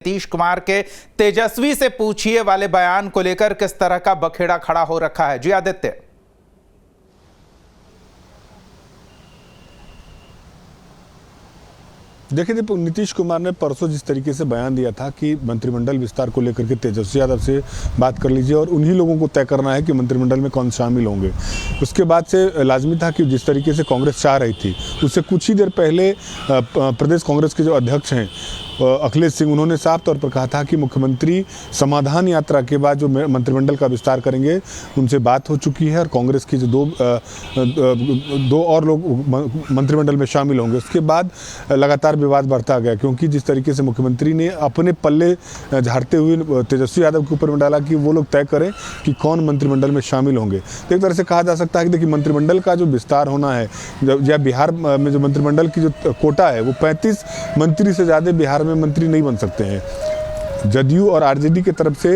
नीतीश कुमार के तेजस्वी से पूछिए वाले बयान को लेकर किस तरह का बखेड़ा खड़ा हो रखा है। जी आदित्य। देखिए दीपक, नीतीश कुमार ने परसों जिस तरीके से बयान दिया था कि मंत्रिमंडल विस्तार को लेकर के तेजस्वी यादव से बात कर लीजिए और उन्हीं लोगों को तय करना है कि मंत्रिमंडल में कौन शामिल होंगे। उसके बाद से लाजमी था कि जिस तरीके से कांग्रेस चाह रही थी, उससे कुछ ही देर पहले प्रदेश कांग्रेस के जो अध्यक्ष हैं अखिलेश सिंह, उन्होंने साफ तौर पर कहा था कि मुख्यमंत्री समाधान यात्रा के बाद जो मंत्रिमंडल का विस्तार करेंगे उनसे बात हो चुकी है और कांग्रेस के जो दो और लोग मंत्रिमंडल में शामिल होंगे। उसके बाद लगातार विवाद बढ़ता गया, क्योंकि जिस तरीके से मुख्यमंत्री ने अपने पल्ले झाड़ते हुए तेजस्वी यादव के ऊपर में डाला कि वो लोग तय करें कि कौन मंत्रिमंडल में शामिल होंगे। तो एक तरह से कहा जा सकता है कि देखिए, मंत्रिमंडल का जो विस्तार होना है, या बिहार में जो मंत्रिमंडल की जो कोटा है वो 35 मंत्री से ज़्यादा बिहार में मंत्री नहीं बन सकते हैं। जदयू और आरजेडी की तरफ से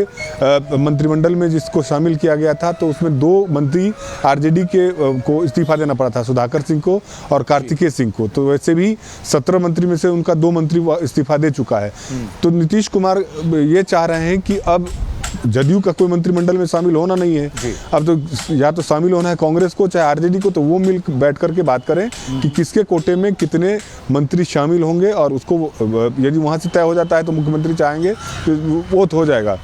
मंत्रिमंडल में जिसको शामिल किया गया था, तो उसमें 2 मंत्री आरजेडी के को इस्तीफा देना पड़ा था, सुधाकर सिंह को और कार्तिकेय सिंह को। तो वैसे भी 17 मंत्री में से उनका 2 मंत्री इस्तीफा दे चुका है। तो नीतीश कुमार ये चाह रहे हैं कि अब जदयू का कोई मंत्रिमंडल में शामिल होना नहीं है। अब तो या तो शामिल होना है कांग्रेस को चाहे आरजेडी को, तो वो मिल बैठ करके बात करें कि किसके कोटे में कितने मंत्री शामिल होंगे, और उसको यदि वहां से तय हो जाता है तो मुख्यमंत्री चाहेंगे तो वो तो हो जाएगा।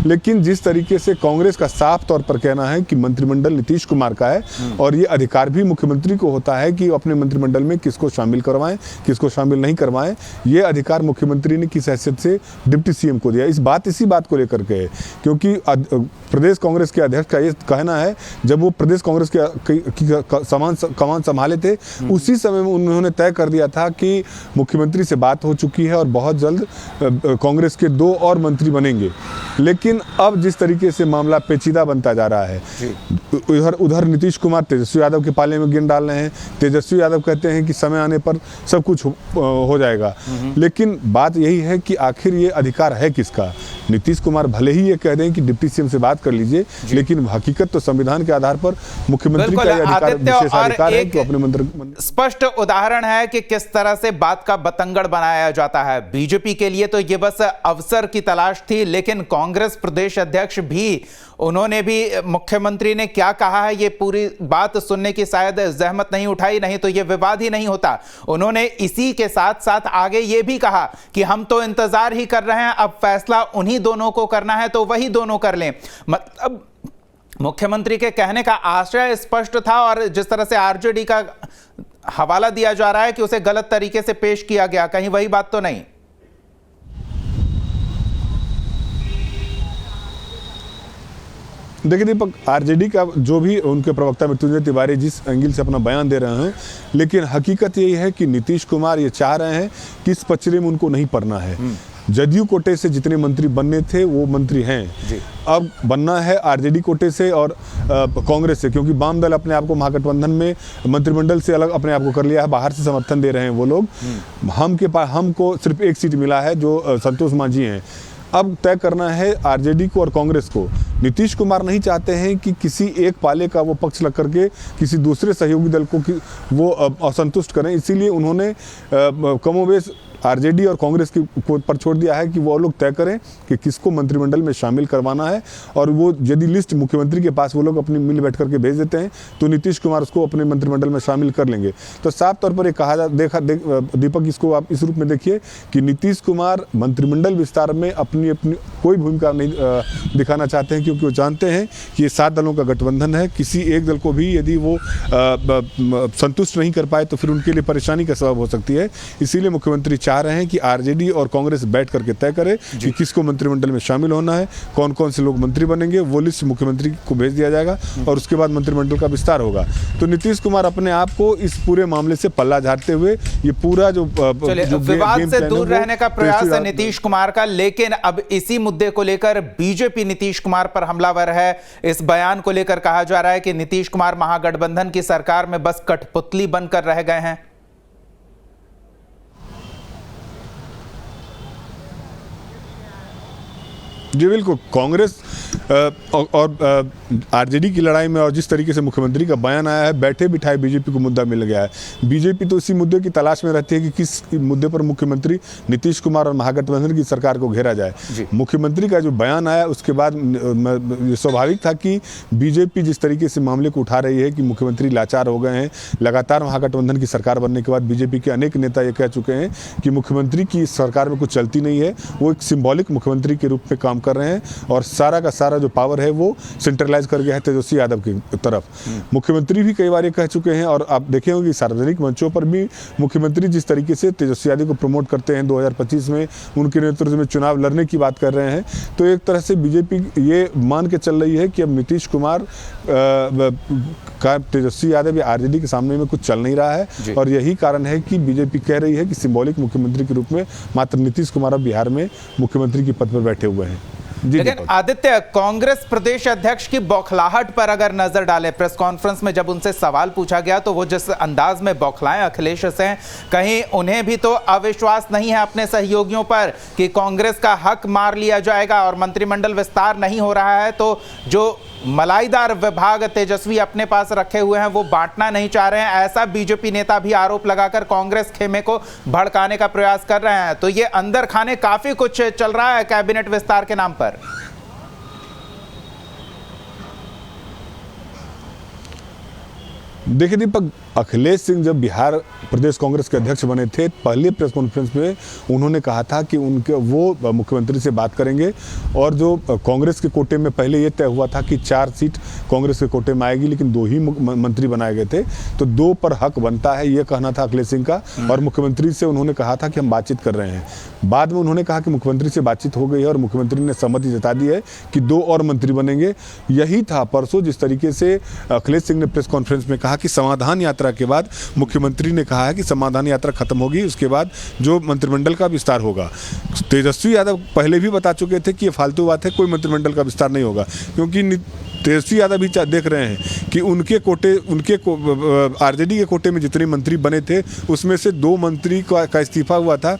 लेकिन जिस तरीके से कांग्रेस का साफ तौर पर कहना है कि मंत्रिमंडल नीतीश कुमार का है और ये अधिकार भी मुख्यमंत्री को होता है कि अपने मंत्रिमंडल में किसको शामिल करवाएं, किसको शामिल नहीं करवाएं, ये अधिकार मुख्यमंत्री ने किस हैसियत से डिप्टी सीएम को दिया। इसी बात को लेकर के है, क्योंकि प्रदेश कांग्रेस के अध्यक्ष का ये कहना है, जब वो प्रदेश कांग्रेस के कमान संभाले थे, उसी समय में उन्होंने तय कर दिया था कि मुख्यमंत्री से बात हो चुकी है और बहुत जल्द कांग्रेस के 2 और मंत्री बनेंगे। लेकिन अब जिस तरीके से मामला पेचीदा बनता जा रहा है, उधर नीतीश कुमार तेजस्वी यादव के पाले में गेंद डाल रहे हैं। तेजस्वी यादव कहते हैं कि समय आने पर सब कुछ हो जाएगा। लेकिन बात यही है कि आखिर ये अधिकार है किसका। नीतीश कुमार भले ही ये कह दें कि डिप्टी सीएम से बात कर लीजिए, लेकिन हकीकत तो संविधान के आधार पर मुख्यमंत्री का अधिकार, विशेषाधिकार है कि अपने मंत्री। स्पष्ट उदाहरण है कि किस तरह से बात का बतंगड़ बनाया जाता है। बीजेपी के लिए तो ये बस अवसर की तलाश थी, लेकिन कांग्रेस प्रदेश अध्यक्ष भी, उन्होंने भी मुख्यमंत्री ने क्या कहा है ये पूरी बात सुनने की शायद जहमत नहीं उठाई, नहीं तो ये विवाद ही नहीं होता। उन्होंने इसी के साथ साथ आगे ये भी कहा कि हम तो इंतजार ही कर रहे हैं, अब फैसला उन्हीं दोनों को करना है तो वही दोनों कर लें। मतलब मुख्यमंत्री के कहने का आशय स्पष्ट था, और जिस तरह से आरजेडी का हवाला दिया जा रहा है कि उसे गलत तरीके से पेश किया गया, कहीं वही बात तो नहीं। देखिए दीपक, आरजेडी का जो भी उनके प्रवक्ता मृत्युंजय तिवारी जिस एंगल से अपना बयान दे रहे हैं, लेकिन हकीकत यही है कि नीतीश कुमार ये चाह रहे हैं कि इस पचड़े में उनको नहीं पड़ना है। जदयू कोटे से जितने मंत्री बनने थे वो मंत्री हैं, अब बनना है आरजेडी कोटे से और कांग्रेस से, क्योंकि वाम दल अपने आप को महागठबंधन में मंत्रिमंडल से अलग अपने आप को कर लिया है, बाहर से समर्थन दे रहे हैं वो लोग। हमको सिर्फ 1 सीट मिला है जो संतोष मांझी हैं। अब तय करना है आरजेडी को और कांग्रेस को। नीतीश कुमार नहीं चाहते हैं कि किसी एक पाले का वो पक्ष लग करके किसी दूसरे सहयोगी दल को वो असंतुष्ट करें, इसीलिए उन्होंने कमोबेश आरजेडी और कांग्रेस की पर छोड़ दिया है कि वो लोग तय करें कि किसको मंत्रिमंडल में शामिल करवाना है, और वो यदि लिस्ट मुख्यमंत्री के पास वो लोग अपनी मिल बैठ करके भेज देते हैं तो नीतीश कुमार उसको अपने मंत्रिमंडल में शामिल कर लेंगे। तो साफ तौर पर ये कहा दीपक, इसको आप इस रूप में देखिए कि नीतीश कुमार मंत्रिमंडल विस्तार में अपनी कोई भूमिका नहीं दिखाना चाहते हैं, क्योंकि वो जानते हैं कि ये 7 दलों का गठबंधन है। किसी एक दल को भी यदि वो संतुष्ट नहीं कर पाए तो फिर उनके लिए परेशानी का सबब हो सकती है। इसीलिए मुख्यमंत्री चाह रहे हैं कि आरजेडी और कांग्रेस बैठ करके तय करे कि किसको मंत्रिमंडल में शामिल होना है, कौन कौन से लोग मंत्री बनेंगे, वो लिस्ट मुख्यमंत्री को भेज दिया जाएगा और उसके बाद मंत्रिमंडल का विस्तार होगा। तो नीतीश कुमार अपने आप को इस पूरे मामले से पल्ला झाड़ते हुए ये पूरा जो विवाद से दूर रहने का प्रयास है नीतीश कुमार का, लेकिन अब इसी मुद्दे को लेकर बीजेपी नीतीश कुमार पर हमलावर है। इस बयान को लेकर कहा जा रहा है कि नीतीश कुमार महागठबंधन की सरकार में बस कठपुतली बनकर रह गए हैं। जी बिल्कुल, कांग्रेस और आरजेडी की लड़ाई में और जिस तरीके से मुख्यमंत्री का बयान आया है, बैठे बिठाए बीजेपी को मुद्दा मिल गया है। बीजेपी तो इसी मुद्दे की तलाश में रहती है कि किस मुद्दे पर मुख्यमंत्री नीतीश कुमार और महागठबंधन की सरकार को घेरा जाए। मुख्यमंत्री का जो बयान आया उसके बाद स्वाभाविक था कि बीजेपी जिस तरीके से मामले को उठा रही है कि मुख्यमंत्री लाचार हो गए हैं, लगातार महागठबंधन की सरकार बनने के बाद बीजेपी के अनेक नेता ये कह चुके हैं कि मुख्यमंत्री की सरकार में कुछ चलती नहीं है, वो एक सिंबॉलिक मुख्यमंत्री के रूप में काम कर रहे हैं और सारा का सारा जो पावर है वो सेंट्रलाइज कर गया है तेजस्वी यादव की तरफ। मुख्यमंत्री भी कई बार ये कह चुके हैं और आप देखेंगे कि सार्वजनिक मंचों पर भी मुख्यमंत्री जिस तरीके से तेजस्वी यादव को प्रमोट करते हैं, 2025 में उनके नेतृत्व में चुनाव लड़ने की बात कर रहे हैं, तो एक तरह से बीजेपी ये मान के चल रही है कि अब नीतीश कुमार का तेजस्वी यादव या आरजेडी के सामने में कुछ चल नहीं रहा है और यही कारण है कि बीजेपी कह रही है कि सिंबॉलिक मुख्यमंत्री के रूप में मात्र नीतीश कुमार अब बिहार में मुख्यमंत्री के पद पर बैठे हुए हैं। लेकिन आदित्य, कांग्रेस प्रदेश अध्यक्ष की बौखलाहट पर अगर नजर डाले, प्रेस कॉन्फ्रेंस में जब उनसे सवाल पूछा गया तो वो जिस अंदाज में बौखलाएं अखिलेश से, कहीं उन्हें भी तो अविश्वास नहीं है अपने सहयोगियों पर कि कांग्रेस का हक मार लिया जाएगा और मंत्रिमंडल विस्तार नहीं हो रहा है तो जो मलाईदार विभाग तेजस्वी अपने पास रखे हुए हैं वो बांटना नहीं चाह रहे हैं, ऐसा बीजेपी नेता भी आरोप लगाकर कांग्रेस खेमे को भड़काने का प्रयास कर रहे हैं। तो ये अंदर खाने काफी कुछ चल रहा है कैबिनेट विस्तार के नाम पर। देखिए दीपक, अखिलेश सिंह जब बिहार प्रदेश कांग्रेस के अध्यक्ष बने थे, पहले प्रेस कॉन्फ्रेंस में उन्होंने कहा था कि उनके वो मुख्यमंत्री से बात करेंगे और जो कांग्रेस के कोटे में पहले ये तय हुआ था कि 4 सीट कांग्रेस के कोटे में आएगी, लेकिन 2 ही मंत्री बनाए गए थे, तो 2 पर हक बनता है, ये कहना था अखिलेश सिंह का। और मुख्यमंत्री से उन्होंने कहा था कि हम बातचीत कर रहे हैं। बाद में उन्होंने कहा कि मुख्यमंत्री से बातचीत हो गई है और मुख्यमंत्री ने सहमति जता दी है कि 2 और मंत्री बनेंगे। यही था परसों जिस तरीके से अखिलेश सिंह ने प्रेस कॉन्फ्रेंस में कहा कि समाधान यात्रा के बाद मुख्यमंत्री ने कहा है कि समाधान यात्रा खत्म होगी, उसके बाद जो मंत्रिमंडल का विस्तार होगा। तेजस्वी यादव पहले भी बता चुके थे कि ये फालतू बात है, कोई मंत्रिमंडल का विस्तार नहीं होगा, क्योंकि तेजस्वी यादव भी देख रहे हैं कि उनके आरजेडी के कोटे में जितने मंत्री बने थे उसमें से 2 मंत्री का इस्तीफा हुआ था।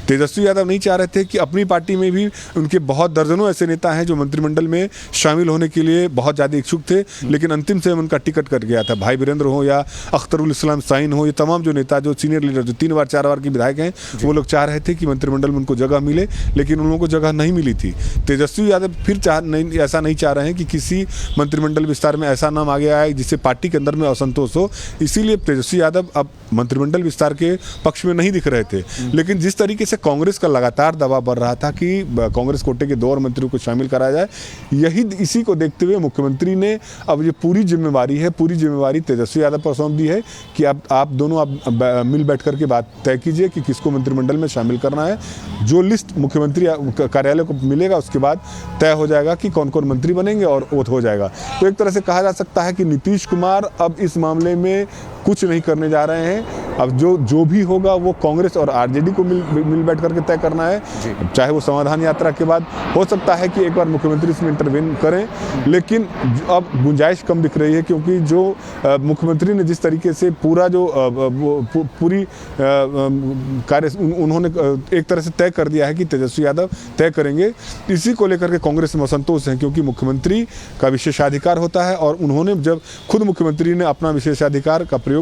तेजस्वी यादव नहीं चाह रहे थे कि अपनी पार्टी में भी उनके बहुत दर्जनों ऐसे नेता हैं जो मंत्रिमंडल में शामिल होने के लिए बहुत ज़्यादा इच्छुक थे, लेकिन अंतिम समय उनका टिकट कट गया था। भाई वीरेंद्र हो या अख्तरुल इस्लाम साइन हो, ये तमाम जो नेता जो सीनियर लीडर जो 3 बार 4 बार के विधायक हैं, वो लोग चाह रहे थे कि मंत्रिमंडल में उनको जगह मिले, लेकिन उन लोगों को जगह नहीं मिली थी। तेजस्वी यादव फिर ऐसा नहीं चाह रहे हैं कि किसी मंत्रिमंडल विस्तार में ऐसा नाम आगे आए जिससे पार्टी के अंदर में असंतोष हो, इसीलिए तेजस्वी यादव अब मंत्रिमंडल विस्तार के पक्ष में नहीं दिख रहे थे। लेकिन जिस तरीके से कांग्रेस का लगातार दबाव बढ़ रहा था कि कांग्रेस कोटे के 2 और मंत्रियों को शामिल कराया जाए, इसी को देखते हुए मुख्यमंत्री ने अब ये पूरी जिम्मेवारी तेजस्वी यादव पर सौंप दी है कि आप दोनों मिल बैठ करके बात तय कीजिए कि किसको मंत्रिमंडल में शामिल करना है। जो लिस्ट मुख्यमंत्री कार्यालय को मिलेगा उसके बाद तय हो जाएगा कि कौन कौन मंत्री बनेंगे और ओथ हो जाएगा। तो एक तरह से कहा जा सकता है कि नीतीश कुमार अब इस मामले में कुछ नहीं करने जा रहे हैं। अब जो भी होगा वो कांग्रेस और आरजेडी को मिल बैठ करके तय करना है, चाहे वो समाधान यात्रा के बाद हो सकता है कि एक बार मुख्यमंत्री इसमें इंटरवेन करें, लेकिन अब गुंजाइश कम दिख रही है, क्योंकि जो मुख्यमंत्री ने जिस तरीके से पूरी कार्य उन्होंने एक तरह से तय कर दिया है कि तेजस्वी यादव तय करेंगे, इसी को लेकर के कांग्रेस में असंतोष है, क्योंकि मुख्यमंत्री का विशेषाधिकार होता है और उन्होंने जब खुद मुख्यमंत्री ने अपना विशेषाधिकार का प्रयोग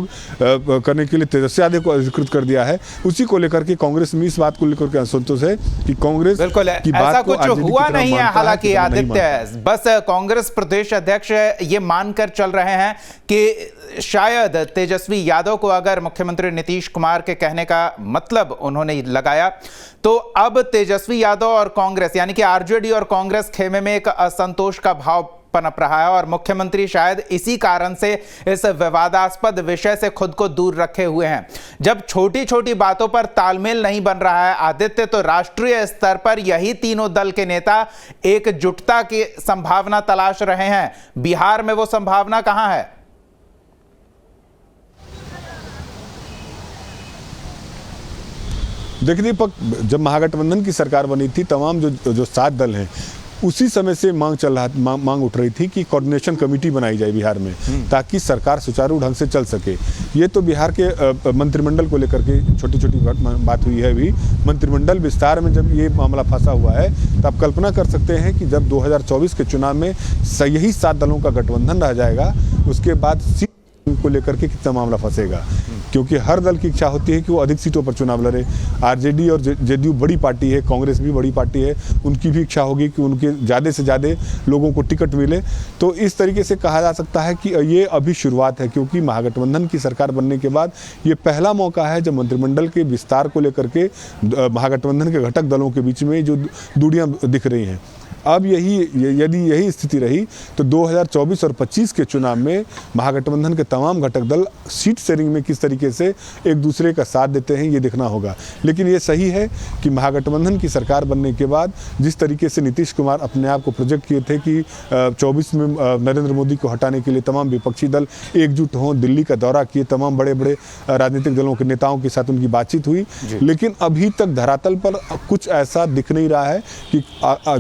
करने के लिए तेजस्वी यादव को अधिकृत कर दिया है, उसी को लेकर के कांग्रेस में इस बात को लेकर के असंतोष है कि कांग्रेस की बात को हुआ नहीं है। हालांकि आदित्य, बस कांग्रेस प्रदेश अध्यक्ष ये मानकर चल रहे हैं कि शायद तेजस्वी यादव को अगर मुख्यमंत्री नीतीश कुमार के कहने का मतलब उन्होंने लगाया तो अब तेजस्वी यादव और कांग्रेस यानी कि आरजेडी और कांग्रेस खेमे में एक असंतोष का भाव पनप रहा है और मुख्यमंत्री शायद इसी कारण से इस विवादास्पद विषय से खुद को दूर रखे हुए हैं। जब छोटी छोटी बातों पर तालमेल नहीं बन रहा है आदित्य, तो राष्ट्रीय स्तर पर यही तीनों दल के नेता एकजुटता की संभावना तलाश रहे हैं। बिहार में वो संभावना कहां है? देखिए दीपक, जब महागठबंधन की सरकार बनी थी, तमाम जो 7 दल हैं उसी समय से मांग उठ रही थी कि कोऑर्डिनेशन कमेटी बनाई जाए बिहार में, ताकि सरकार सुचारू ढंग से चल सके। ये तो बिहार के मंत्रिमंडल को लेकर के छोटी छोटी बात हुई है। अभी मंत्रिमंडल विस्तार में जब ये मामला फंसा हुआ है, तो आप कल्पना कर सकते हैं कि जब 2024 के चुनाव में यही 7 दलों का गठबंधन रह जाएगा, उसके बाद सीट को लेकर के कितना मामला फंसेगा। क्योंकि हर दल की इच्छा होती है कि वो अधिक सीटों पर चुनाव लड़े। आरजेडी और जेडीयू बड़ी पार्टी है, कांग्रेस भी बड़ी पार्टी है, उनकी भी इच्छा होगी कि उनके ज़्यादा से ज़्यादा लोगों को टिकट मिले। तो इस तरीके से कहा जा सकता है कि ये अभी शुरुआत है, क्योंकि महागठबंधन की सरकार बनने के बाद ये पहला मौका है जब मंत्रिमंडल के विस्तार को लेकर के महागठबंधन के घटक दलों के बीच में जो दूरियां दिख रही हैं। अब यदि यही स्थिति रही तो 2024 और 25 के चुनाव में महागठबंधन के तमाम घटक दल सीट शेयरिंग में किस तरीके से एक दूसरे का साथ देते हैं, ये देखना होगा। लेकिन ये सही है कि महागठबंधन की सरकार बनने के बाद जिस तरीके से नीतीश कुमार अपने आप को प्रोजेक्ट किए थे कि 24 में नरेंद्र मोदी को हटाने के लिए तमाम विपक्षी दल एकजुट हों, दिल्ली का दौरा किए, तमाम बड़े बड़े राजनीतिक दलों के नेताओं के साथ उनकी बातचीत हुई, लेकिन अभी तक धरातल पर कुछ ऐसा दिख नहीं रहा है कि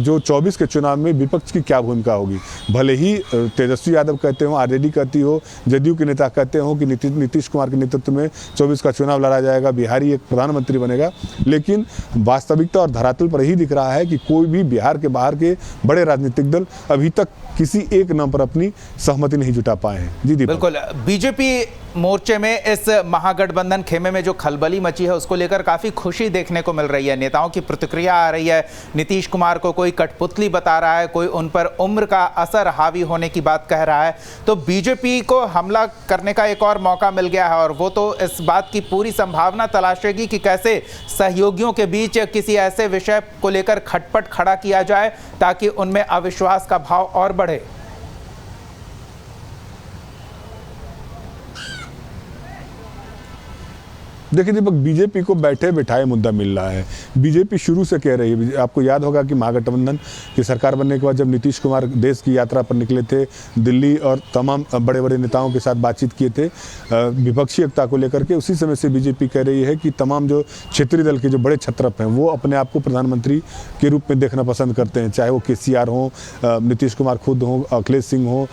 जो 24 के चुनाव में विपक्ष की क्या भूमिका होगी। भले ही तेजस्वी यादव कहते हो, आरजेडी कहती हो, जदयू के नेता कहते हो कि नीतीश कुमार के नेतृत्व में 24 का चुनाव लड़ा जाएगा, बिहारी एक प्रधानमंत्री बनेगा, लेकिन वास्तविकता और धरातल पर यही दिख रहा है कि कोई भी बिहार के बाहर के बड़े राजनीतिक दल अभी तक किसी एक नाम पर अपनी सहमति नहीं जुटा पाए हैं। जी दीपक। बिल्कुल, बीजेपी मोर्चे में इस महागठबंधन खेमे में जो खलबली मची है उसको लेकर काफी खुशी देखने को मिल रही है। नेताओं की प्रतिक्रिया आ रही है। नीतीश कुमार को कोई कठपुतली बता रहा है, कोई उन पर उम्र का असर हावी होने की बात कह रहा है। तो बीजेपी को हमला करने का एक और मौका मिल गया है, और वो तो इस बात की पूरी संभावना तलाशेगी कि कैसे सहयोगियों के बीच किसी ऐसे विषय को लेकर खटपट खड़ा किया जाए ताकि उनमें अविश्वास का भाव और बढ़े। देखिए दीपक, बीजेपी को बैठे बिठाए मुद्दा मिल रहा है। बीजेपी शुरू से कह रही है, आपको याद होगा कि महागठबंधन की सरकार बनने के बाद जब नीतीश कुमार देश की यात्रा पर निकले थे, दिल्ली और तमाम बड़े बड़े नेताओं के साथ बातचीत किए थे विपक्षी एकता को लेकर के, उसी समय से बीजेपी कह रही है कि तमाम जो क्षेत्रीय दल के जो बड़े छत्रप हैं वो अपने आप को प्रधानमंत्री के रूप में देखना पसंद करते हैं, चाहे वो KCR हो, नीतीश कुमार खुद हो, अखिलेश सिंह हो,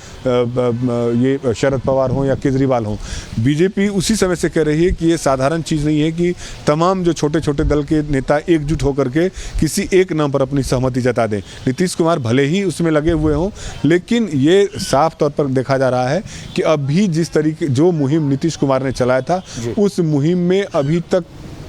ये शरद पवार हो या केजरीवाल हो। बीजेपी उसी समय से कह रही है कि ये साधारण चीज़ नहीं है कि तमाम जो छोटे छोटे दल के नेता एकजुट होकर के किसी एक नाम पर अपनी सहमति जता दें। नीतीश कुमार भले ही उसमें लगे हुए हों, लेकिन ये साफ तौर पर देखा जा रहा है कि अभी जिस तरीके जो मुहिम नीतीश कुमार ने चलाया था, उस मुहिम में अभी तक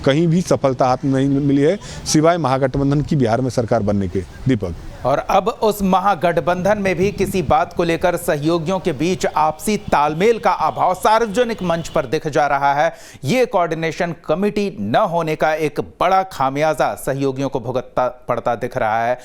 कहीं भी सफलता हाथ नहीं मिली है, सिवाय महागठबंधन की बिहार में सरकार बनने के। दीपक, और अब उस महागठबंधन में भी किसी बात को लेकर सहयोगियों के बीच आपसी तालमेल का अभाव सार्वजनिक मंच पर दिख जा रहा है। ये कोऑर्डिनेशन कमेटी न होने का एक बड़ा खामियाजा सहयोगियों को भुगतना पड़ता दिख रहा है।